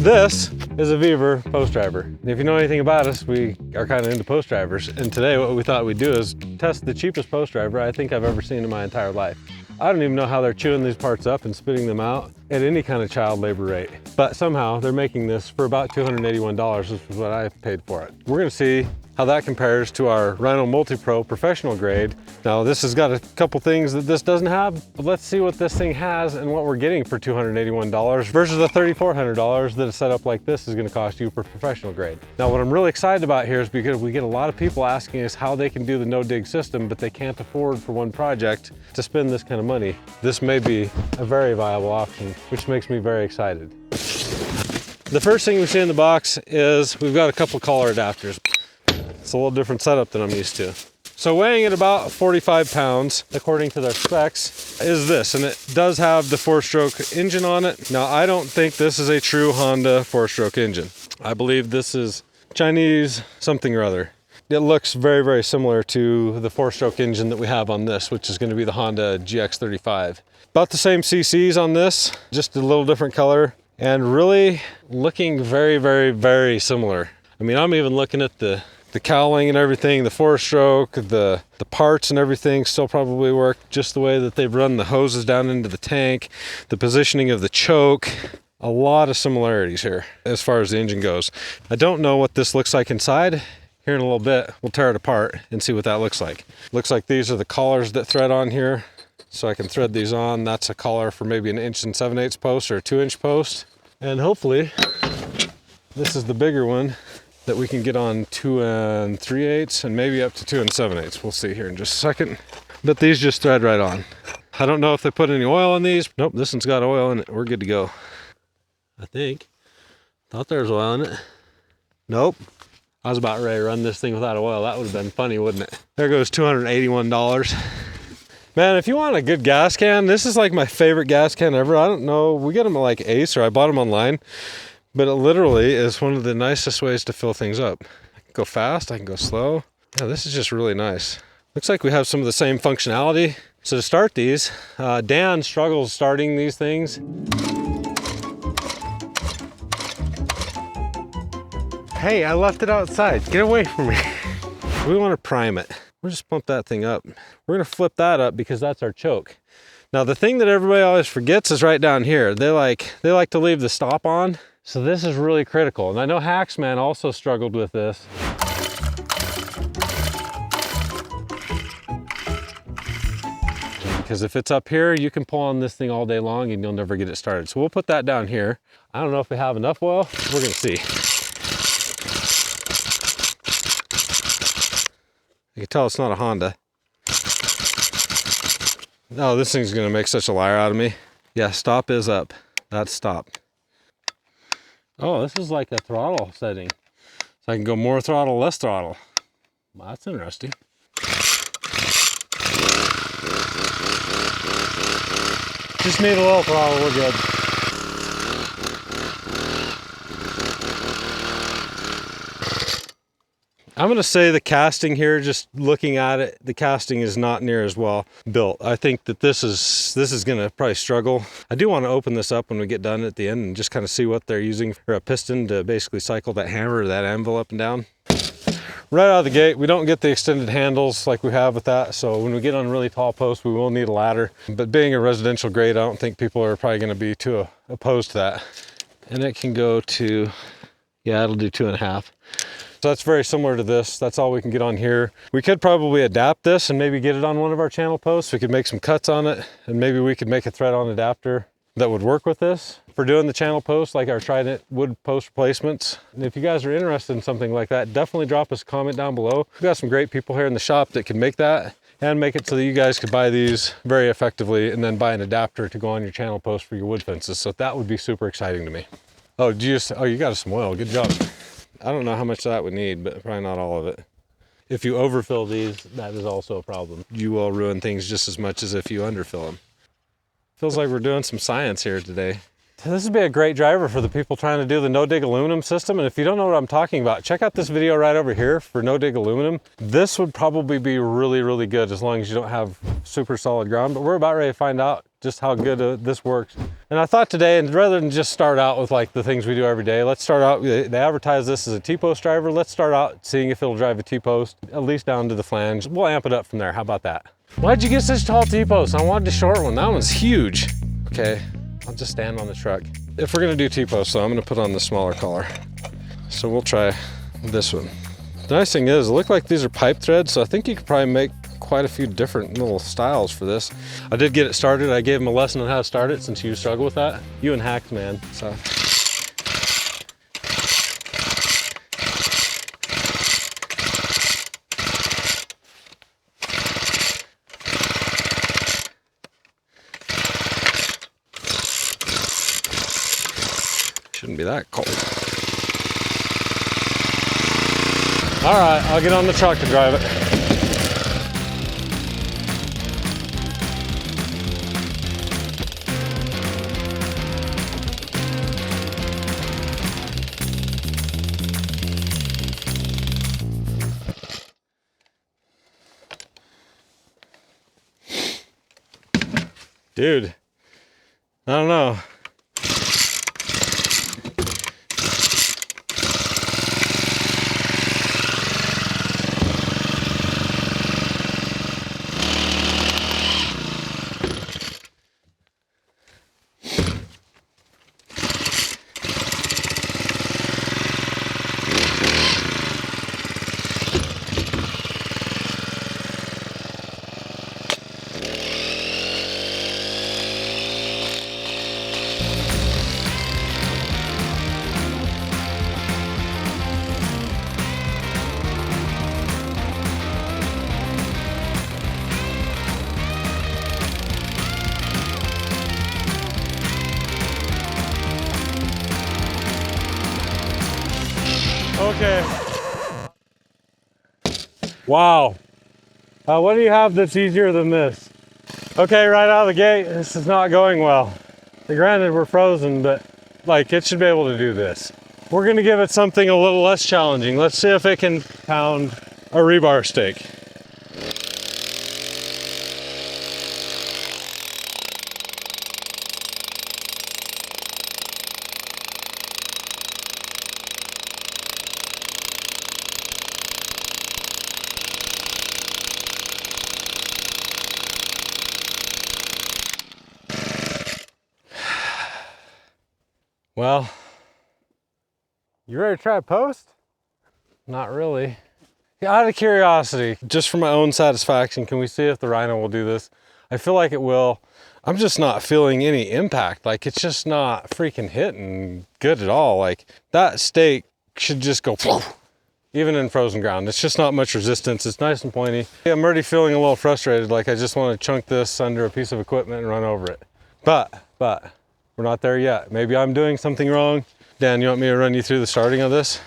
This is a Vevor post driver. If you know anything about us, we are kind of into post drivers. And today what we thought we'd do is test the cheapest post driver I think I've ever seen in my entire life. I don't even know how they're chewing these parts up and spitting them out at any kind of child labor rate. But somehow they're making this for about $281, which is what I paid for it. We're gonna see how that compares to our Rhino Multi-Pro professional grade. Now this has got a couple things that this doesn't have, but let's see what this thing has and what we're getting for $281 versus the $3,400 that a setup like this is gonna cost you for professional grade. Now what I'm really excited about here is because we get a lot of people asking us how they can do the no-dig system, but they can't afford for one project to spend this kind of money. This may be a very viable option, which makes me very excited. The first thing we see in the box is we've got a couple collar adapters. It's a little different setup than I'm used to. So weighing at about 45 pounds, according to their specs, is this, and it does have the 4-stroke engine on it. Now, I don't think this is a true Honda 4-stroke engine. I believe this is Chinese something or other. It looks very, very similar to the 4-stroke engine that we have on this, which is going to be the Honda GX35. About the same CCs on this, just a little different color, and really looking very, very, very similar. I mean, I'm even looking at the cowling and everything, the 4-stroke, the parts and everything still probably work just the way that they've run the hoses down into the tank, the positioning of the choke. A lot of similarities here as far as the engine goes. I don't know what this looks like inside. Here in a little bit, we'll tear it apart and see what that looks like. Looks like these are the collars that thread on here. So I can thread these on. That's a collar for maybe an 1 7/8 post or a 2-inch post. And hopefully this is the bigger one that we can get on 2 3/8 and maybe up to 2 7/8. We'll see here in just a second. But these just thread right on. I don't know if they put any oil in these. Nope, this one's got oil in it. We're good to go. I think. Thought there was oil in it. Nope. I was about ready to run this thing without oil. That would have been funny, wouldn't it? There goes $281. Man, if you want a good gas can, this is like my favorite gas can ever. I don't know, we get them at like Ace, or I bought them online. But it literally is one of the nicest ways to fill things up. I can go fast, I can go slow. Yeah, this is just really nice. Looks like we have some of the same functionality. So to start these, Dan struggles starting these things. Hey, I left it outside. Get away from me. We want to prime it. We'll just pump that thing up. We're gonna flip that up because that's our choke. Now the thing that everybody always forgets is right down here. They like to leave the stop on. So this is really critical. And I know Hacksman also struggled with this. Because if it's up here, you can pull on this thing all day long and you'll never get it started. So we'll put that down here. I don't know if we have enough oil. We're gonna see. You can tell it's not a Honda. Oh, this thing's gonna make such a liar out of me. Yeah, stop is up. That's stop. Oh, this is like a throttle setting. So I can go more throttle, less throttle. Well, that's interesting. Just need a little throttle, we're good. I'm gonna say the casting here, just looking at it, the casting is not near as well built. I think that this is gonna probably struggle. I do wanna open this up when we get done at the end and just kind of see what they're using for a piston to basically cycle that hammer or that anvil up and down. Right out of the gate, we don't get the extended handles like we have with that. So when we get on really tall posts, we will need a ladder. But being a residential grade, I don't think people are probably gonna be too opposed to that. And it can go to, yeah, it'll do 2.5. So that's very similar to this. That's all we can get on here. We could probably adapt this and maybe get it on one of our channel posts. We could make some cuts on it and maybe we could make a thread-on adapter that would work with this for doing the channel posts, like our Trident wood post replacements. And if you guys are interested in something like that, definitely drop us a comment down below. We've got some great people here in the shop that can make that and make it so that you guys could buy these very effectively and then buy an adapter to go on your channel post for your wood fences. So that would be super exciting to me. Oh, you got some oil, good job. I don't know how much that would need, but probably not all of it. If you overfill these, that is also a problem. You will ruin things just as much as if you underfill them. Feels like we're doing some science here today. This would be a great driver for the people trying to do the no-dig aluminum system. And if you don't know what I'm talking about, check out this video right over here for no-dig aluminum. This would probably be really, really good as long as you don't have super solid ground, but we're about ready to find out just how good this works. And I thought today, and rather than just start out with like the things we do every day, let's start out, they advertise this as a T-post driver. Let's start out seeing if it'll drive a T-post, at least down to the flange. We'll amp it up from there. How about that? Why'd you get such tall T-posts? I wanted a short one. That one's huge. Okay, I'll just stand on the truck. If we're gonna do T-posts, so I'm gonna put on the smaller collar. So we'll try this one. The nice thing is, it look like these are pipe threads, so I think you could probably make quite a few different little styles for this. I did get it started. I gave him a lesson on how to start it since you struggle with that. You and Hacked, man, so. Shouldn't be that cold. All right, I'll get on the truck to drive it. Dude, I don't know. Okay. Wow. What do you have that's easier than this? Okay, right out of the gate, this is not going well. Granted, we're frozen, but like it should be able to do this. We're gonna give it something a little less challenging. Let's see if it can pound a rebar stake. Well, you ready to try a post? Not really. Yeah, out of curiosity, just for my own satisfaction, can we see if the Rhino will do this? I feel like it will. I'm just not feeling any impact. Like it's just not freaking hitting good at all. Like that stake should just go even in frozen ground. It's just not much resistance. It's nice and pointy. I'm already feeling a little frustrated. Like I just want to chunk this under a piece of equipment and run over it. But we're not there yet. Maybe I'm doing something wrong. Dan, you want me to run you through the starting of this?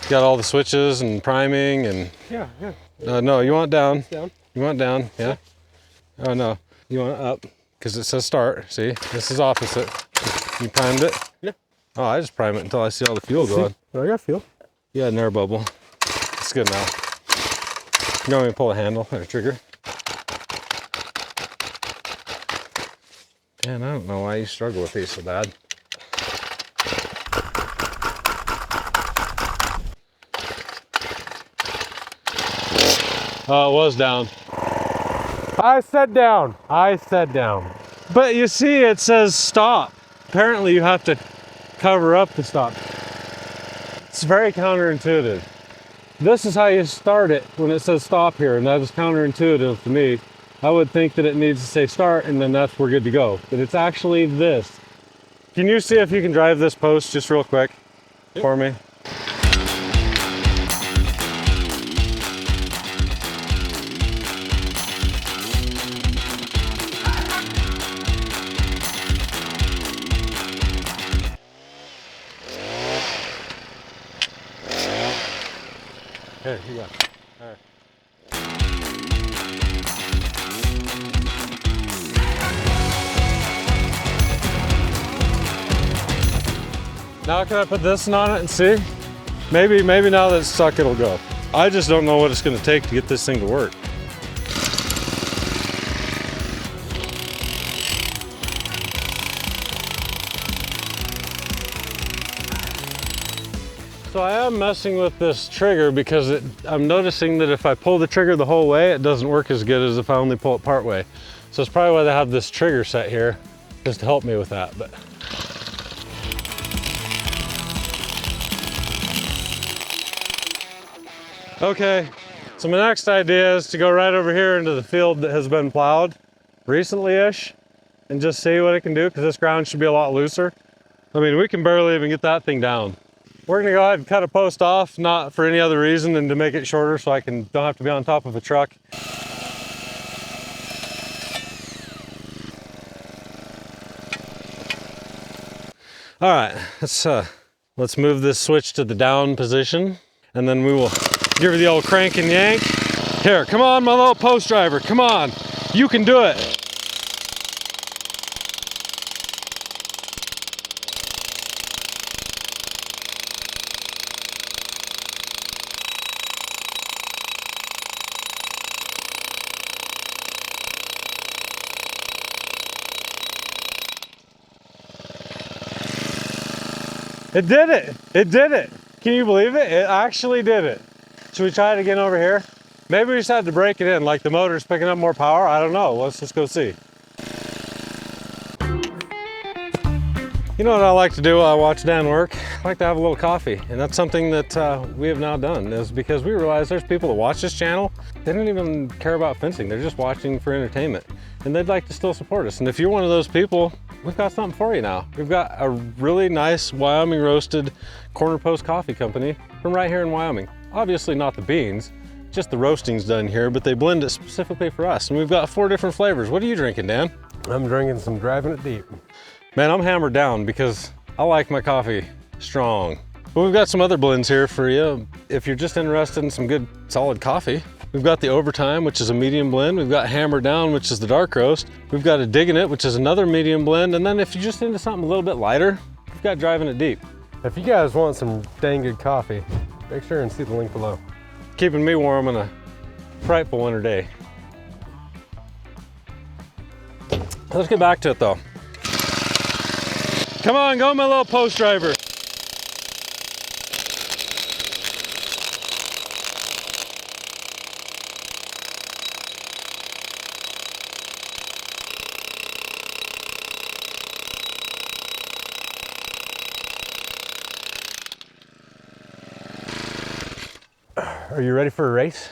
You got all the switches and priming and... Yeah. No, you want down. Down. You want down, yeah? Oh no, you want it up, because it says start, see? This is opposite. You primed it? Yeah. Oh, I just prime it until I see all the fuel going. Oh, I got fuel. Yeah, an air bubble. It's good now. You want me to pull a handle or a trigger? Man, I don't know why you struggle with these so bad. Oh, it was down. I said down. I said down. But you see, it says stop. Apparently you have to cover up the stop. It's very counterintuitive. This is how you start it when it says stop here, and that is counterintuitive to me. I would think that it needs to say start, and then we're good to go. But it's actually this. Can you see if you can drive this post just real quick for me? Here you go. All right. Now can I put this on it and see? Maybe now that it's stuck it'll go. I just don't know what it's gonna take to get this thing to work. So I am messing with this trigger because I'm noticing that if I pull the trigger the whole way, it doesn't work as good as if I only pull it part way. So it's probably why they have this trigger set here, just to help me with that. But okay, so my next idea is to go right over here into the field that has been plowed recently-ish and just see what it can do, because this ground should be a lot looser. I mean, we can barely even get that thing down. We're gonna go ahead and cut a post off, not for any other reason than to make it shorter so I don't have to be on top of a truck. All right, let's move this switch to the down position, and then we will give her the old crank and yank. Here, come on, my little post driver, come on. You can do it. It did it. It did it. Can you believe it? It actually did it. Should we try it again over here? Maybe we just had to break it in, like the motor's picking up more power. I don't know. Let's just go see. You know what I like to do while I watch Dan work? I like to have a little coffee. And that's something that we have now done, is because we realize there's people that watch this channel. They don't even care about fencing. They're just watching for entertainment. And they'd like to still support us. And if you're one of those people, we've got something for you now. We've got a really nice Wyoming roasted corner post coffee company from right here in Wyoming. Obviously not the beans, just the roasting's done here, but they blend it specifically for us. And we've got 4 different flavors. What are you drinking, Dan? I'm drinking some Driving It Deep. Man, I'm hammered down because I like my coffee strong. But we've got some other blends here for you if you're just interested in some good solid coffee. We've got the Overtime, which is a medium blend. We've got Hammer Down, which is the dark roast. We've got a Diggin' It, which is another medium blend. And then if you're just into something a little bit lighter, we've got Driving It Deep. If you guys want some dang good coffee, make sure and see the link below. Keeping me warm on a frightful winter day. Let's get back to it though. Come on, go my little post driver. Are you ready for a race?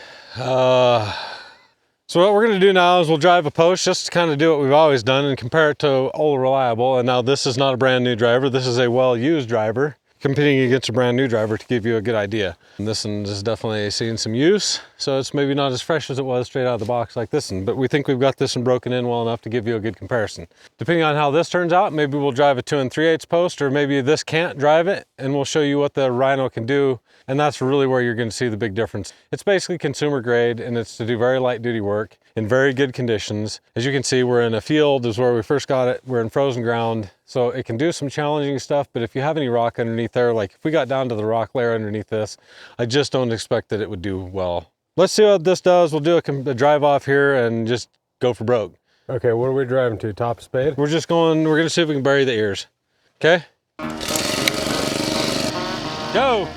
So what we're gonna do now is we'll drive a post just to kind of do what we've always done and compare it to Old Reliable. And now this is not a brand new driver. This is a well-used driver competing against a brand new driver to give you a good idea. And this one is definitely seeing some use. So it's maybe not as fresh as it was straight out of the box like this one, but we think we've got this one broken in well enough to give you a good comparison. Depending on how this turns out, maybe we'll drive a 2 3/8 post, or maybe this can't drive it and we'll show you what the Rhino can do. And that's really where you're going to see the big difference. It's basically consumer grade, and it's to do very light duty work in very good conditions. As you can see, we're in a field is where we first got it. We're in frozen ground, so it can do some challenging stuff. But if you have any rock underneath there, like if we got down to the rock layer underneath this, I just don't expect that it would do well. Let's see what this does. We'll do a drive off here and just go for broke. Okay, what are we driving to? Top spade? We're going to see if we can bury the ears. Okay? Go!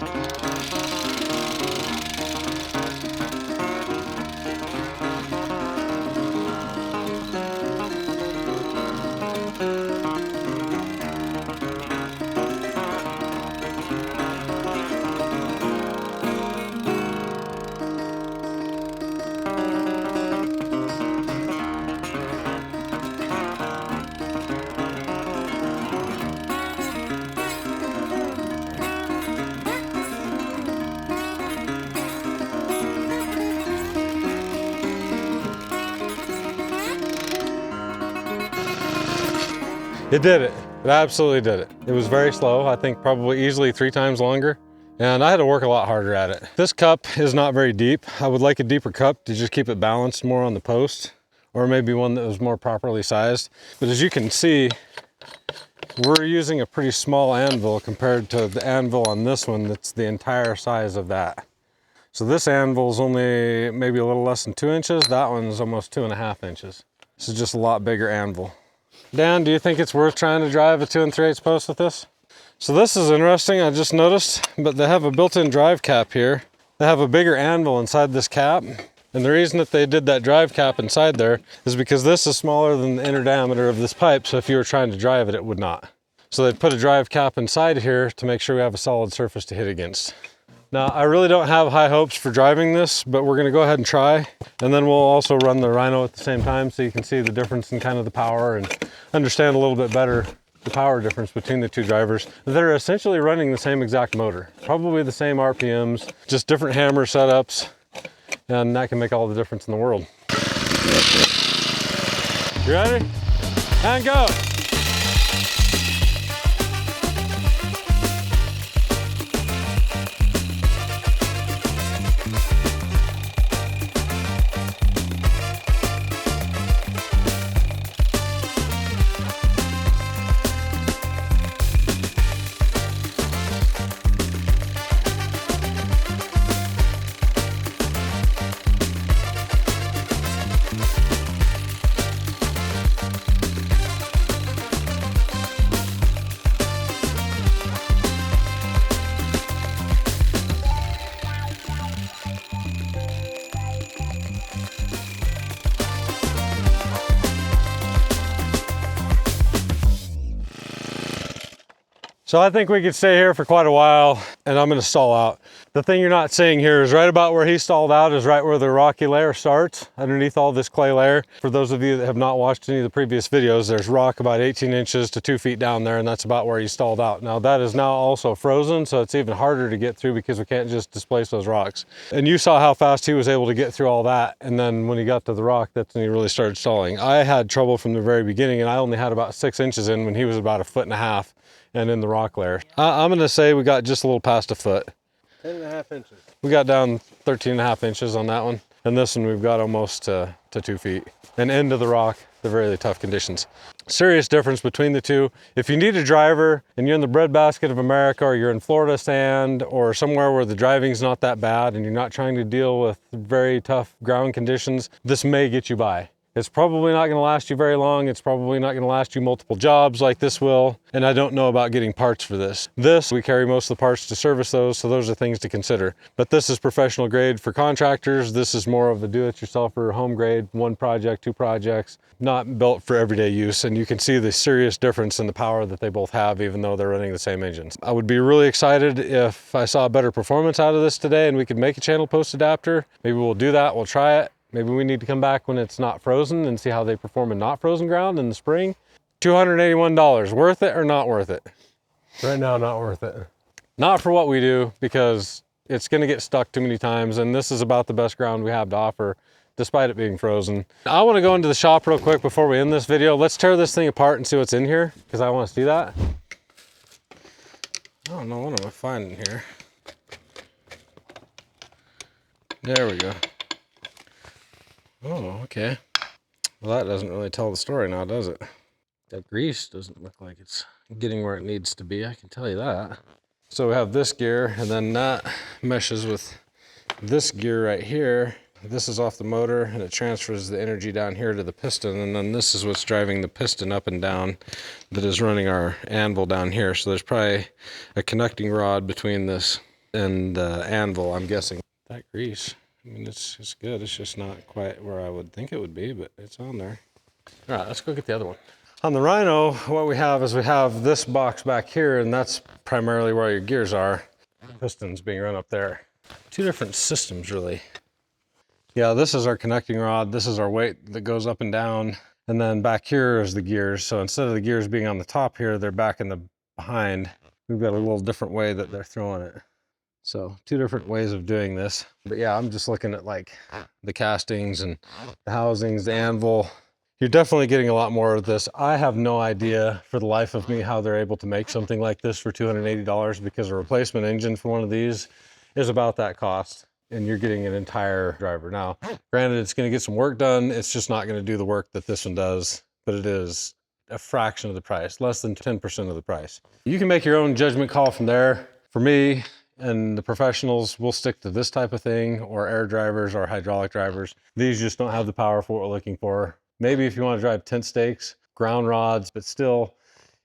It did it. It absolutely did it. It was very slow. I think probably easily 3 times longer. And I had to work a lot harder at it. This cup is not very deep. I would like a deeper cup to just keep it balanced more on the post, or maybe one that was more properly sized. But as you can see, we're using a pretty small anvil compared to the anvil on this one that's the entire size of that. So this anvil is only maybe a little less than 2 inches. That one's almost 2.5 inches. This is just a lot bigger anvil. Dan, do you think it's worth trying to drive a 2 3/8 post with this? So this is interesting, I just noticed, but they have a built-in drive cap here. They have a bigger anvil inside this cap. And the reason that they did that drive cap inside there is because this is smaller than the inner diameter of this pipe. So if you were trying to drive it, it would not. So they put a drive cap inside here to make sure we have a solid surface to hit against. Now, I really don't have high hopes for driving this, but we're gonna go ahead and try. And then we'll also run the Rhino at the same time so you can see the difference in kind of the power and understand a little bit better the power difference between the two drivers. They're essentially running the same exact motor, probably the same RPMs, just different hammer setups, and that can make all the difference in the world. You ready? And go! So I think we could stay here for quite a while, and I'm gonna stall out. The thing you're not seeing here is right about where he stalled out is right where the rocky layer starts, underneath all this clay layer. For those of you that have not watched any of the previous videos, there's rock about 18 inches to 2 feet down there, and that's about where he stalled out. Now that is now also frozen, so it's even harder to get through because we can't just displace those rocks. And you saw how fast he was able to get through all that, and then when he got to the rock, that's when he really started stalling. I had trouble from the very beginning, and I only had about 6 inches in when he was about 1.5 feet. And in the rock layer. I'm gonna say we got just a little past a foot. 10.5 inches. We got down 13.5 inches on that one. And this one we've got almost to 2 feet. And into the rock, the very tough conditions. Serious difference between the two. If you need a driver and you're in the breadbasket of America, or you're in Florida sand, or somewhere where the driving's not that bad and you're not trying to deal with very tough ground conditions, this may get you by. It's probably not gonna last you very long. It's probably not gonna last you multiple jobs like this will. And I don't know about getting parts for this. We carry most of the parts to service those, so those are things to consider. But this is professional grade for contractors. This is more of a do-it-yourselfer home grade, 1 project, 2 projects, not built for everyday use. And you can see the serious difference in the power that they both have, even though they're running the same engines. I would be really excited if I saw better performance out of this today and we could make a channel post adapter. Maybe we'll do that, we'll try it. Maybe we need to come back when it's not frozen and see how they perform in not frozen ground in the spring. $281, worth it or not worth it? Right now, not worth it. Not for what we do, because it's gonna get stuck too many times, and this is about the best ground we have to offer, despite it being frozen. I wanna go into the shop real quick before we end this video. Let's tear this thing apart and see what's in here, because I wanna see that. I don't know, what am I finding here? There we go. Oh, okay. Well, that doesn't really tell the story now, does it? That grease doesn't look like it's getting where it needs to be, I can tell you that. So we have this gear, and then that meshes with this gear right here. This is off the motor, and it transfers the energy down here to the piston, and then this is what's driving the piston up and down that is running our anvil down here. So there's probably a connecting rod between this and the anvil, I'm guessing. That grease, I mean, it's good. It's just not quite where I would think it would be, but it's on there. All right, let's go get the other one. On the Rhino, what we have is we have this box back here, and that's primarily where your gears are. Pistons being run up there. 2 different systems, really. Yeah, this is our connecting rod. This is our weight that goes up and down. And then back here is the gears. So instead of the gears being on the top here, they're back in the behind. We've got a little different way that they're throwing it. So 2 different ways of doing this. But yeah, I'm just looking at like the castings and the housings, the anvil. You're definitely getting a lot more of this. I have no idea for the life of me how they're able to make something like this for $280, because a replacement engine for one of these is about that cost. And you're getting an entire driver. Now, granted, it's gonna get some work done. It's just not gonna do the work that this one does, but it is a fraction of the price, less than 10% of the price. You can make your own judgment call from there. For me, and the professionals will stick to this type of thing, or air drivers or hydraulic drivers. These just don't have the power for what we're looking for. Maybe if you want to drive tent stakes, ground rods, but still,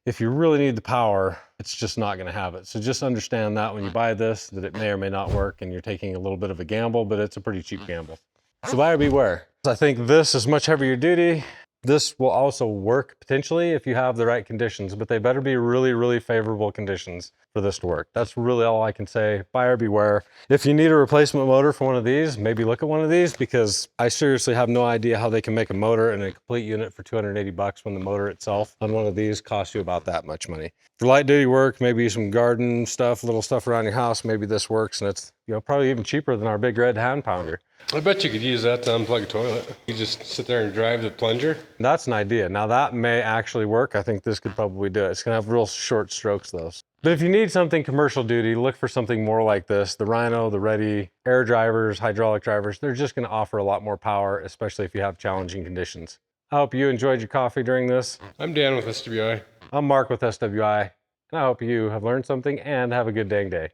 if you really need the power, it's just not gonna have it. So just understand that when you buy this, that it may or may not work and you're taking a little bit of a gamble, but it's a pretty cheap gamble. So buyer beware. I think this is much heavier duty. This will also work potentially if you have the right conditions, but they better be really, really favorable conditions for this to work. That's really all I can say. Buyer beware. If you need a replacement motor for one of these, maybe look at one of these, because I seriously have no idea how they can make a motor and a complete unit for 280 bucks when the motor itself on one of these costs you about that much money. For light duty work, maybe some garden stuff, little stuff around your house, maybe this works, and it's, you know, probably even cheaper than our big red hand pounder. I bet you could use that to unplug a toilet. You just sit there and drive the plunger. That's an idea. Now that may actually work. I think this could probably do it. It's gonna have real short strokes though. But if you need something commercial duty, look for something more like this. The Rhino, the Ready, air drivers, hydraulic drivers, they're just gonna offer a lot more power, especially if you have challenging conditions. I hope you enjoyed your coffee during this. I'm Dan with SWI. I'm Mark with SWI, and I hope you have learned something and have a good dang day.